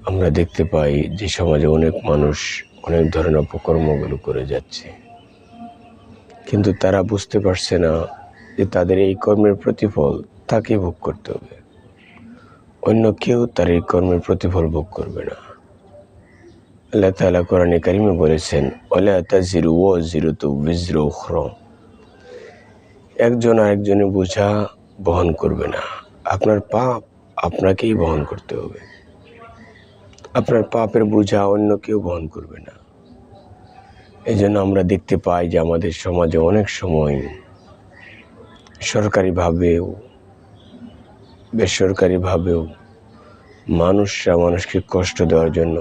আমরা দেখতে পাই যে সমাজে অনেক মানুষ অনেক ধরনের অপকর্মগুলো করে যাচ্ছে, কিন্তু তারা বুঝতে পারছে না যে তাদের এই কর্মের প্রতিফল তাকে ভোগ করতে হবে, অন্য কেউ তার এই কর্মের প্রতিফল ভোগ করবে না। আল্লাহ তাআলা কোরআনে কারিমে বলেছেন, ওয়ালা তাজিরু ওয়াজিরাতু বিজরা উখরা, একজন আরেকজনের বোঝা বহন করবে না। আপনার পাপ আপনাকেই বহন করতে হবে, আপনার পাপের বোঝা অন্য কেউ বহন করবে না। এই জন্য আমরা দেখতে পাই যে আমাদের সমাজে অনেক সময় সরকারিভাবেও বেসরকারিভাবেও মানুষরা মানুষকে কষ্ট দেওয়ার জন্য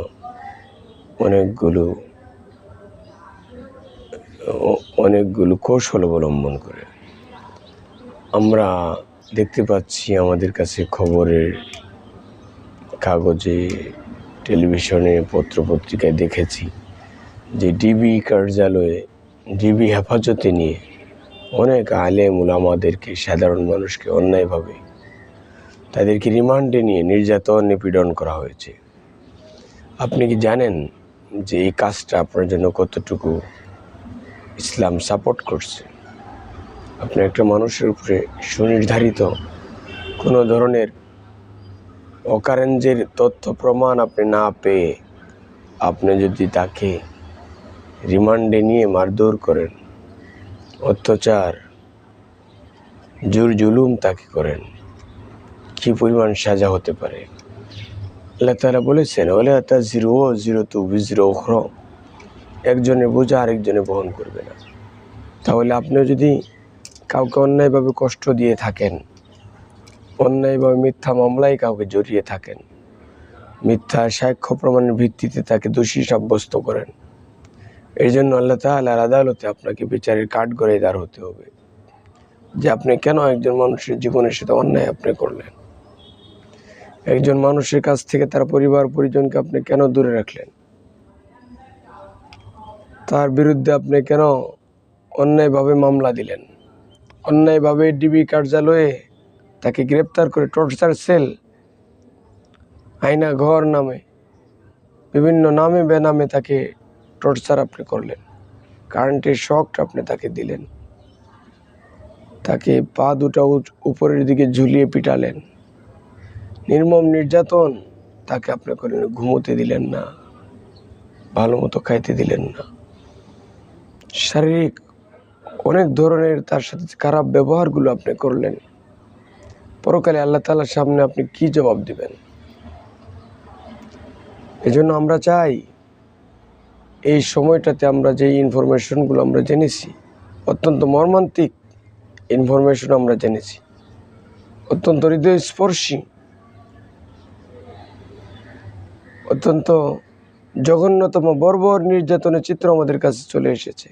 অনেকগুলো কৌশল অবলম্বন করে। আমরা দেখতে পাচ্ছি, আমাদের কাছে খবরের কাগজে, টেলিভিশনে, পত্রপত্রিকায় দেখেছি যে ডিবি কার্যালয়ে, ডিবি হেফাজতে নিয়ে অনেক আলেম উলামাদেরকে, সাধারণ মানুষকে অন্যায়ভাবে তাদেরকে রিমান্ডে নিয়ে নির্যাতন, নিপীড়ন করা হয়েছে। আপনি কি জানেন যে এই কাজটা আপনার জন্য কতটুকু ইসলাম সাপোর্ট করছে? আপনি একটা মানুষের উপরে সুনির্ধারিত কোনো ধরনের অকারেন্সের তথ্য প্রমাণ আপনি না পেয়ে আপনি যদি তাকে রিমান্ডে নিয়ে মারধর করেন, অত্যাচার, জোর জুলুম তাকে করেন, কী পরিমাণ সাজা হতে পারে? আল্লাহ তাআলা বলেছেন, ওয়ালা তাজিরু ওয়াজিরাতু বিজরা উখরা, একজনের বোঝা আরেকজনে বহন করবে না। তাহলে আপনি যদি কাউকে অন্যায়ভাবে কষ্ট দিয়ে থাকেন, অন্যায়ভাবে মিথ্যা মামলায় কাউকে জড়িয়ে থাকেন, মিথ্যা সাক্ষ্য প্রমাণের ভিত্তিতে তাকে দোষী সাব্যস্ত করেন, এই জন্য আল্লাহ তাআলার আদালতে আপনাকে বিচারের কাঠগড়ায় দাঁড় হতে হবে যে আপনি কেন একজন মানুষের জীবনের সাথে অন্যায় আপনি করলেন, একজন মানুষের কাছ থেকে তার পরিবার পরিজনকে আপনি কেন দূরে রাখলেন, তার বিরুদ্ধে আপনি কেন অন্যায়ভাবে মামলা দিলেন, অন্যায়ভাবে ডিবি কার্যালয়ে তাকে গ্রেপ্তার করে টর্চার সেল, আয়না ঘর নামে বিভিন্ন নামে বেনামে তাকে টর্চার আপনি করলেন, কারেন্টের শকটা আপনি তাকে দিলেন, তাকে পা দুটা উপরের দিকে ঝুলিয়ে পিটালেন, নির্মম নির্যাতন তাকে আপনি করলেন, ঘুমোতে দিলেন না, ভালো মতো খাইতে দিলেন না, শারীরিক অনেক ধরনের তার সাথে খারাপ ব্যবহারগুলো আপনি করলেন। পরকালে আল্লাহ তাআলার সামনে আপনি কি জবাব দিবেন? এজন্য আমরা চাই এই সময়টাতে আমরা যে ইনফরমেশনগুলো আমরা জেনেছি, অত্যন্ত মর্মান্তিক ইনফরমেশন আমরা জেনেছি, অত্যন্ত হৃদয়স্পর্শী, অত্যন্ত জঘন্যতম বর্বর নির্যাতনের চিত্র আমাদের কাছে চলে এসেছে।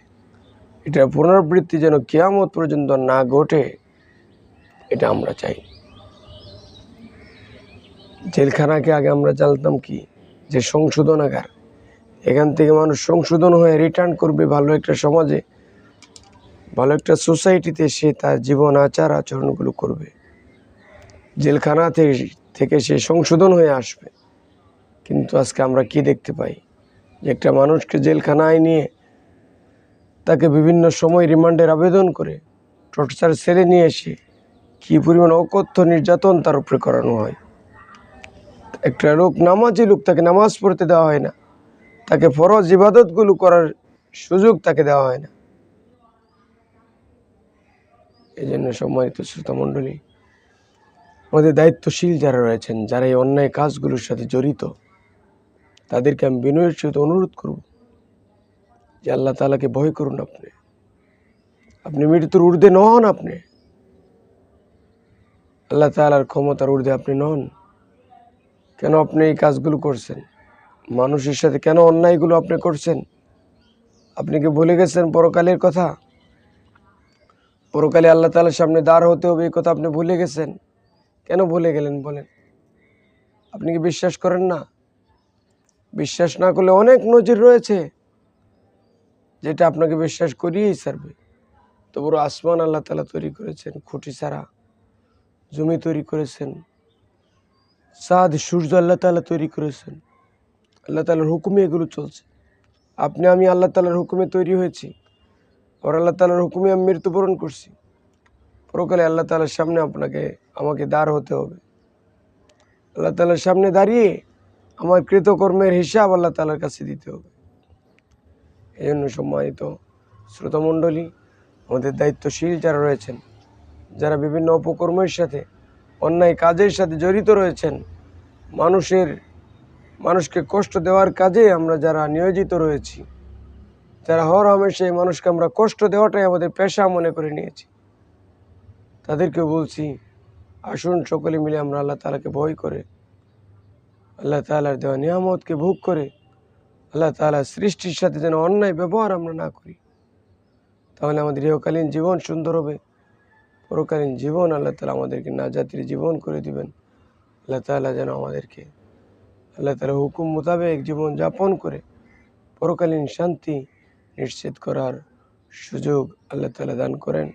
এটার পুনরাবৃত্তি যেন কিয়ামত পর্যন্ত না ঘটে, এটা আমরা চাই। জেলখানাকে আগে আমরা জানতাম কি যে সংশোধনাগার, এখান থেকে মানুষ সংশোধন হয়ে রিটার্ন করবে ভালো একটা সমাজে, ভালো একটা সোসাইটিতে, সে তার জীবন আচার আচরণগুলো করবে, জেলখানা থেকে সে সংশোধন হয়ে আসবে। কিন্তু আজকে আমরা কি দেখতে পাই যে একটা মানুষকে জেলখানায় নিয়ে তাকে বিভিন্ন সময় রিমান্ডের আবেদন করে টর্চার সেলে নিয়ে এসে কী পরিমাণ অকথ্য নির্যাতন তার উপরে করানো হয়। একটা লোক নামাজি লোক, তাকে নামাজ পড়তে দেওয়া হয় না, তাকে ফরজ ইবাদতগুলো করার সুযোগ তাকে দেওয়া হয় না। এই জন্য সম্মানিত শ্রোতা মণ্ডলী, আমাদের দায়িত্বশীল যারা রয়েছেন, যারা এই অন্যায় কাজগুলোর সাথে জড়িত, তাদেরকে আমি বিনয়ের সাথে অনুরোধ করব যে আল্লাহ তাআলাকে ভয় করুন। আপনি মৃত্যুর ঊর্ধ্বে নন, আপনি আল্লাহ তাআলার ক্ষমতার ঊর্ধ্বে আপনি নন। কেন আপনি এই কাজগুলো করছেন? মানুষের সাথে কেন অন্যায়গুলো আপনি করছেন? আপনি কি ভুলে গেছেন পরকালের কথা? পরকালে আল্লাহ তাআলার সামনে দাঁড় হতে হবে, এই কথা আপনি ভুলে গেছেন। কেন ভুলে গেলেন বলেন? আপনি কি বিশ্বাস করেন না? বিশ্বাস না করলে অনেক নজির রয়েছে যেটা আপনাকে বিশ্বাস করিয়েই ছাড়বে। তো বড় আসমান আল্লাহ তাআলা তৈরি করেছেন খুঁটি ছাড়া, জমি তৈরি করেছেন, চাঁদ সূর্য আল্লাহ তাআলা তৈরি করেছেন, আল্লাহ তাআলার হুকুমে এগুলো চলছে। আপনি আমি আল্লাহ তাআলার হুকুমে তৈরি হয়েছি, আর আল্লাহ তাআলার হুকুমে আমি মৃত্যুবরণ করছি। পরকালে আল্লাহ তাআলার সামনে আমাকে দাঁড় হতে হবে। আল্লাহ তাআলার সামনে দাঁড়িয়ে আমার কৃতকর্মের হিসাব আল্লাহ তাআলার কাছে দিতে হবে। এই জন্য সম্মানিত শ্রোতামণ্ডলী, আমাদের দায়িত্বশীল যারা রয়েছেন, যারা বিভিন্ন অপকর্মের সাথে, অন্যায় কাজের সাথে জড়িত রয়েছেন, মানুষকে কষ্ট দেওয়ার কাজে আমরা যারা নিয়োজিত রয়েছি, যারা হর হামেশা এই মানুষকে আমরা কষ্ট দেওয়াটাই আমাদের পেশা মনে করে নিয়েছি, তাদেরকে বলছি, আসুন সকলে মিলে আমরা আল্লাহ তাআলাকে ভয় করে, আল্লাহ তাআলার দেওয়া নিয়ামতকে ভোগ করে, আল্লাহ তাআলার সৃষ্টির সাথে যেন অন্যায় ব্যবহার আমরা না করি। তাহলে আমাদের ইহকালীন জীবন সুন্দর হবে, পরকালীন জীবন আল্লাহ তাআলা আমাদেরকে নাজাতের জীবন করে দিবেন। আল্লাহ তাআলা যেন আমাদেরকে আল্লাহ তাআলার হুকুম মোতাবেক জীবন যাপন করে পরকালীন শান্তি নিশ্চিত করার সুযোগ আল্লাহ তাআলা দান করেন।